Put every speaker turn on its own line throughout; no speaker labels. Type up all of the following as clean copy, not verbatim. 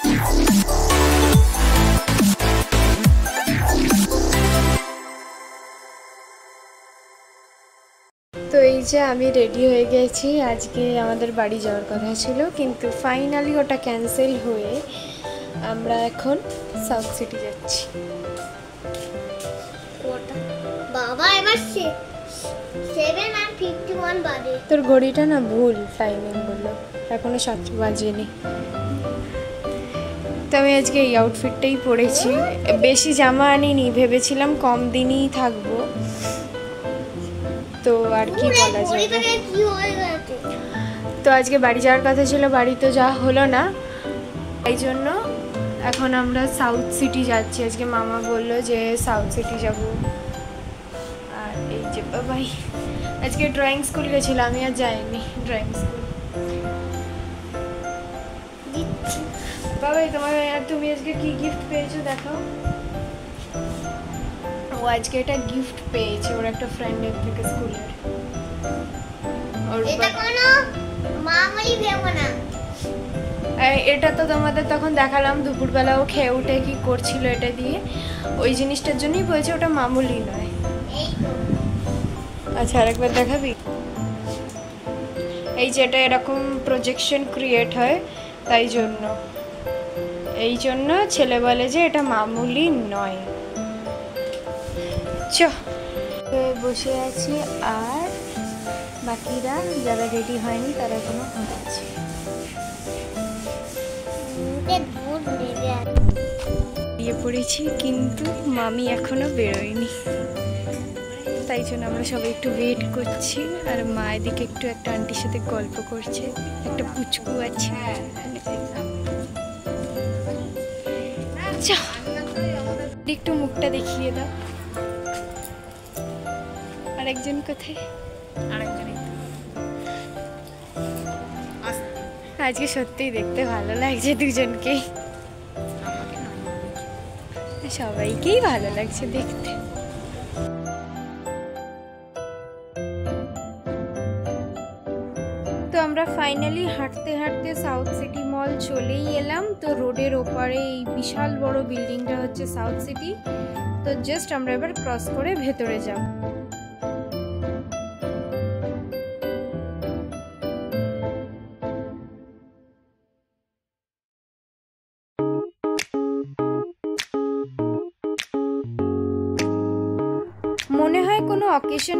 তো এই যে আমি রেডি হয়ে গেছি, আজকে আমাদের বাড়ি যাওয়ার কথা ছিল কিন্তু ফাইনালি ওটা ক্যান্সেল হয়ে আমরা এখন সাউথ সিটি যাচ্ছি।
বাবা এবার 7:51 বাজে।
তোর ঘড়িটা না ভুল টাইমিং বললো, এখনো 7 বাজেনি। তো আমি আজকে এই আউটফিটটাই পরেছি, বেশি জামা আনিনি, ভেবেছিলাম কম দিনই থাকবো, তো আর কি বলা যাবে। তো আজকে বাড়ি যাওয়ার কথা ছিল, বাড়ি তো যাওয়া হলো না, তাই জন্য এখন আমরা সাউথ সিটি যাচ্ছি। আজকে মামা বললো যে সাউথ সিটি যাব। আর এই যে বাবাই আজকে ড্রয়িং স্কুল গেছিলো, আমি আর যাইনি ড্রয়িং স্কুল। বাবাই তুমি আজকে কি গিফট পেয়েছো দেখাও। ও আজকে এটা গিফট পেয়েছে ওর একটা ফ্রেন্ডের থেকে স্কুলের। এটা তো তোমাদের তখন দেখালাম দুপুরবেলা, ও খেয়ে উঠে কি করছিল এটা দিয়ে, ওই জিনিসটার জন্যই বলছে ওটা মামুলি নয়। আচ্ছা আরেকবার দেখাবি। এই যে এটা এরকম প্রজেকশন ক্রিয়েট হয়, তাই জন্য এই জন্য ছেলে বলে যে এটা মামুলি নয়। চ বসে আছি, আর বাকিরা যারা রেডি হয়নি তারা এখনো আছে। বেরিয়ে পড়েছি কিন্তু মামি এখনো বেরোয়নি, তাই জন্য আমরা সবাই একটু ওয়েট করছি। আর মা এদিকে একটু একটা আন্টির সাথে গল্প করছে, একটা পুচকু আছে। একটু মুখটা দেখিয়ে দাও। আরেকজন কোথায়? আজকে সত্যিই দেখতে ভালো লাগছে দুজনকেই, সবাইকেই ভালো লাগছে দেখতে। তো আমরা ফাইনালি হাঁটতে হাঁটতে সাউথ সিটি মল চলেই এলাম। তো রোডের ওপারে এই বিশাল বড় বিল্ডিংটা হচ্ছে সাউথ সিটি। তো জাস্ট আমরা এবার ক্রস করে ভেতরে যাব। মনে হয় কোনো অকেশন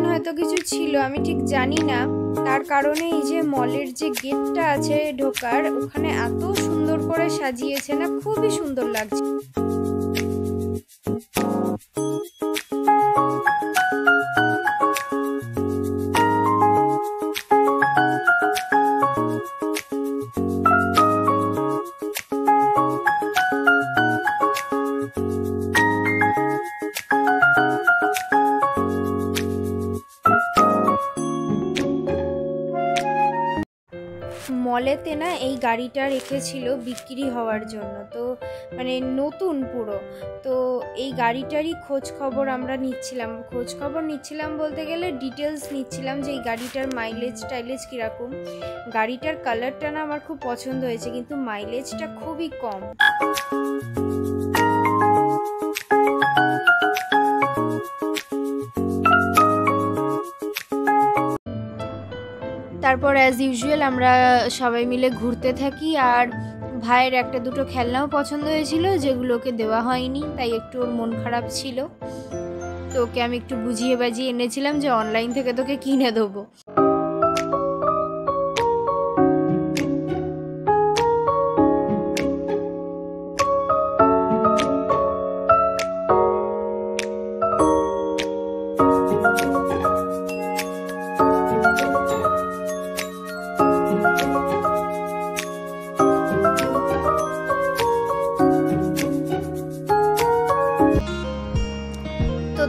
হয়তো কিছু ছিল, আমি ঠিক জানি না। তার কারণে এই যে মলের যে গেটটা আছে ঢোকার, ওখানে এত সুন্দর করে সাজিয়েছে না, খুবই সুন্দর লাগছে। মলেতে না এই গাড়িটা রেখেছিল বিক্রি হওয়ার জন্য, তো মানে নতুন পুরো। তো এই গাড়িটারই খোঁজ খবর আমরা নিচ্ছিলাম, বলতে গেলে ডিটেলস নিচ্ছিলাম যে এই গাড়িটার মাইলেজ টাইলেজ কীরকম। গাড়িটার কালারটা না আমার খুব পছন্দ হয়েছে, কিন্তু মাইলেজটা খুবই কম। তারপর অ্যাজ ইউজুয়াল আমরা সবাই মিলে ঘুরতে থাকি। আর ভাইয়ের একটা দুটো খেলনাও পছন্দ হয়েছিল, যেগুলোকে দেওয়া হয়নি, তাই একটু ওর মন খারাপ ছিল। তো ওকে আমি একটু বুঝিয়ে বাজিয়ে এনেছিলাম যে অনলাইন থেকে তোকে কিনে দেবো।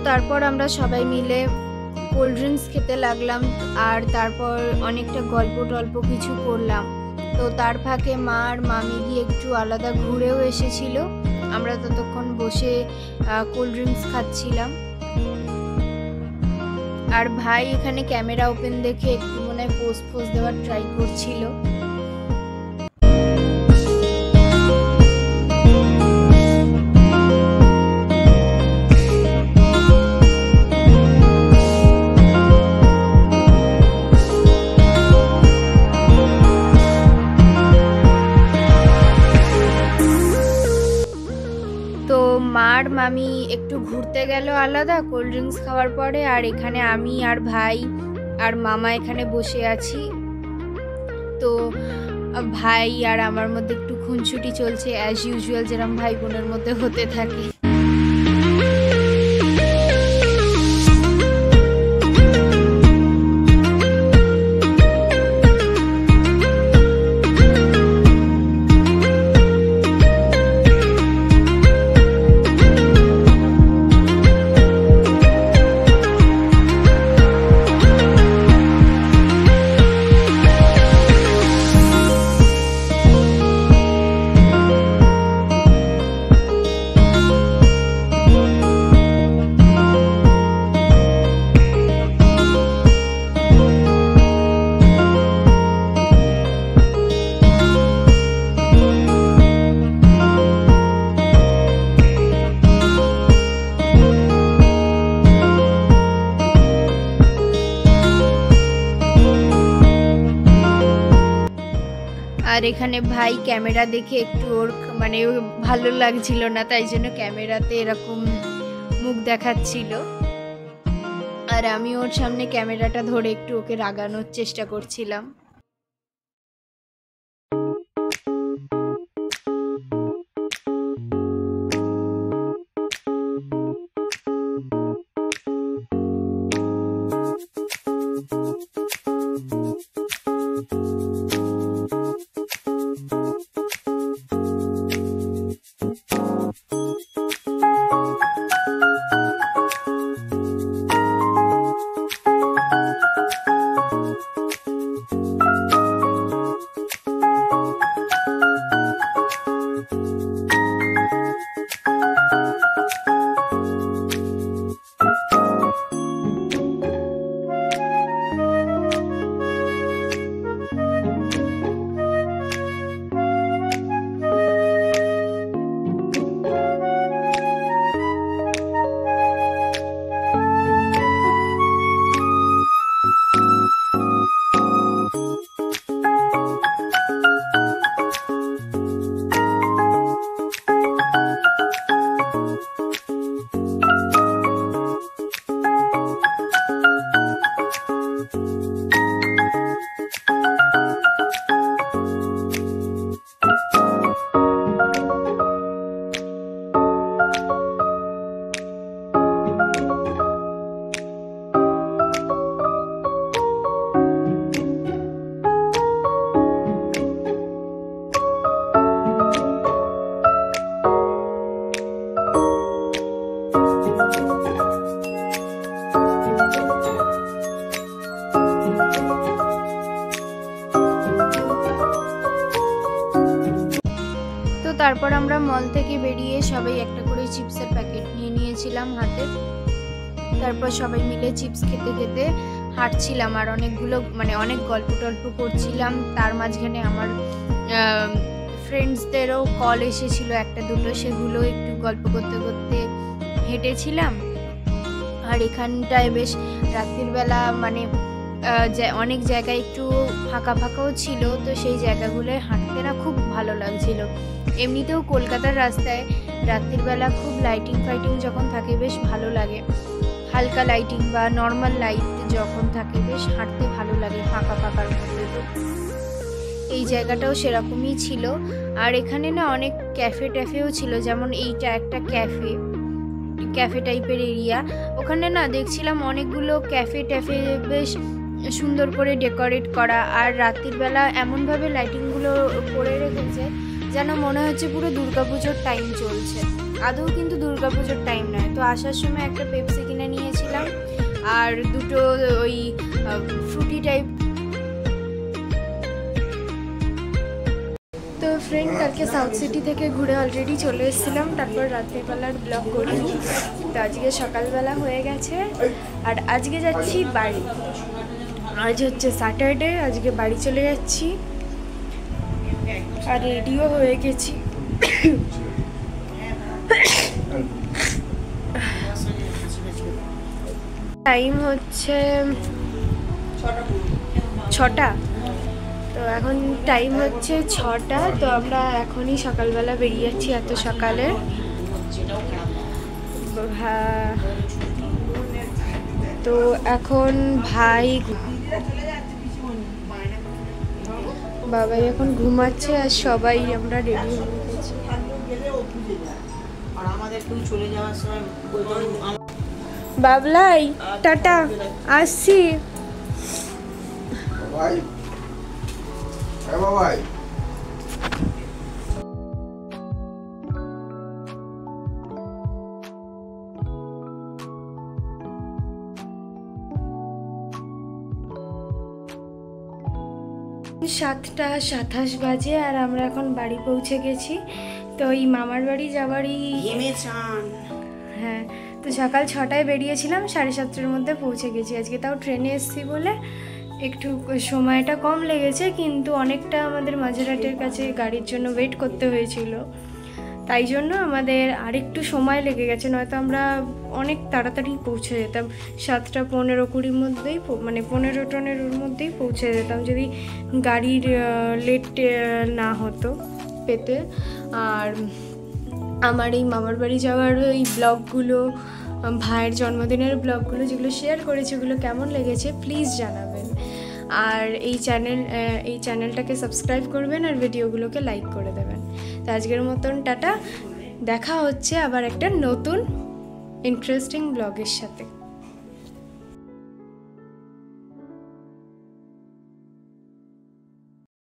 তারপর আমরা সবাই মিলে কোল্ড ড্রিঙ্কস খেতে লাগলাম, আর তারপর অনেকটা গল্প টল্প কিছু করলাম। তো তার ফাঁকে মা আর মামি গিয়ে একটু আলাদা ঘুরেও এসেছিল। আমরা ততক্ষণ বসে কোল্ড ড্রিঙ্কস খাচ্ছিলাম। আর ভাই এখানে ক্যামেরা ওপেন দেখে একটু মনে হয় পোজ দেওয়ার ট্রাই করছিল। আর মামি একটু ঘুরতে গেল আলাদা কোল্ড ড্রিঙ্কস খাওয়ার পরে, আর এখানে আমি আর ভাই আর মামা এখানে বসে আছি। তো ভাই আর আমার মধ্যে একটু খুনসুটি চলছে অ্যাজ ইউজুয়াল, যেরকম ভাই বোনের মধ্যে হতে থাকে। আর এখানে ভাই ক্যামেরা দেখে একটু ওর মানে ভালো লাগছিল না, তাই জন্য ক্যামেরাতে এরকম মুখ দেখাচ্ছিল, আর আমি ওর সামনে ক্যামেরাটা ধরে একটু ওকে রাগানোর চেষ্টা করছিলাম। তারপর আমরা মল থেকে বেরিয়ে সবাই একটা করে চিপসের প্যাকেট নিয়ে নিয়েছিলাম হাতে। তারপর সবাই মিলে চিপস খেতে খেতে হাঁটছিলাম আর অনেক গল্প টল্প করছিলাম। তার মাঝখানে আমার ফ্রেন্ডসদেরও কল এসেছিল একটা দুটো, সেগুলো একটু গল্প করতে করতে হেঁটেছিলাম। আর এখানটায় বেশ রাত্রির বেলা অনেক জায়গায় একটু ফাঁকা ফাঁকাও ছিল, তো সেই জায়গাগুলোয় হাঁটতে না খুব ভালো লাগছিল। এমনিতেও কলকাতার রাস্তায় রাত্রির বেলা খুব লাইটিং ফাইটিং যখন থাকে বেশ ভালো লাগে, হালকা লাইটিং বা নর্মাল লাইট যখন থাকে বেশ হাঁটতে ভালো লাগে ফাঁকা ফাঁকার মধ্যে। তো এই জায়গাটাও সেরকমই ছিল। আর এখানে না অনেক ক্যাফে ট্যাফেও ছিল, যেমন এইটা একটা ক্যাফে টাইপের এরিয়া। ওখানে না দেখছিলাম অনেকগুলো ক্যাফে ট্যাফে বেশ সুন্দর করে ডেকোরেট করা, আর রাত্রির বেলা এমনভাবে লাইটিংগুলো করে রেখেছে যেন মনে হচ্ছে পুরো দুর্গাপুজোর টাইম চলছে। আদৌ কিন্তু দুর্গাপুজোর টাইম নয়। তো আসার সময় একটা পেপসি কিনে নিয়েছিলাম আর দুটো ওই ফ্রুটি টাইপ। তো ফ্রেন্ড, কালকে সাউথ সিটি থেকে ঘুরে অলরেডি চলে এসেছিলাম, তারপর রাত্রিবেলার ব্লগ করিনি। তো আজকে সকালবেলা হয়ে গেছে আর আজকে যাচ্ছি বাড়ি। আজ হচ্ছে স্যাটারডে, আজকে বাড়ি চলে যাচ্ছি আর রেডিও হয়ে গেছি। টাইম হচ্ছে 6টা, তো এখন টাইম হচ্ছে 6টা। তো আমরা এখনই সকালবেলা বেরিয়ে যাচ্ছি এত সকালে। তো এখন বাবাই এখন ঘুমাচ্ছে আর সবাই আমরা রেডি হয়ে গেছি। বাবলাই টাটা, আসছি। সাতটা 27 বাজে আর আমরা এখন বাড়ি পৌঁছে গেছি। তো এই মামার বাড়ি যাবারই হ্যাঁ, তো সকাল 6টায় বেরিয়েছিলাম, 7:30টার মধ্যে পৌঁছে গেছি। আজকে তাও ট্রেনে এসেছি বলে একটু সময়টা কম লেগেছে, কিন্তু অনেকটা আমাদের মাঝেরহাটের কাছে গাড়ির জন্য ওয়েট করতে হয়েছিল, তাই জন্য আমাদের আরেকটু সময় লেগে গেছে, নয়তো আমরা অনেক তাড়াতাড়ি পৌঁছে যেতাম। 7:15-20 মধ্যেই, মানে 15 টনের মধ্যেই পৌঁছে যেতাম যদি গাড়ির লেট না হতো পেতে। আর আমার এই মামার বাড়ি যাওয়ার এই ব্লগগুলো, ভাইয়ের জন্মদিনের ব্লগগুলো যেগুলো শেয়ার করেছি, ওগুলো কেমন লেগেছে প্লিজ জানাবেন। আর এই চ্যানেলটাকে সাবস্ক্রাইব করবেন আর ভিডিওগুলোকে লাইক করে দেবেন। তো আজকের মতন টাটা, দেখা হচ্ছে আবার একটা নতুন ইন্টারেস্টিং ব্লগের সাথে।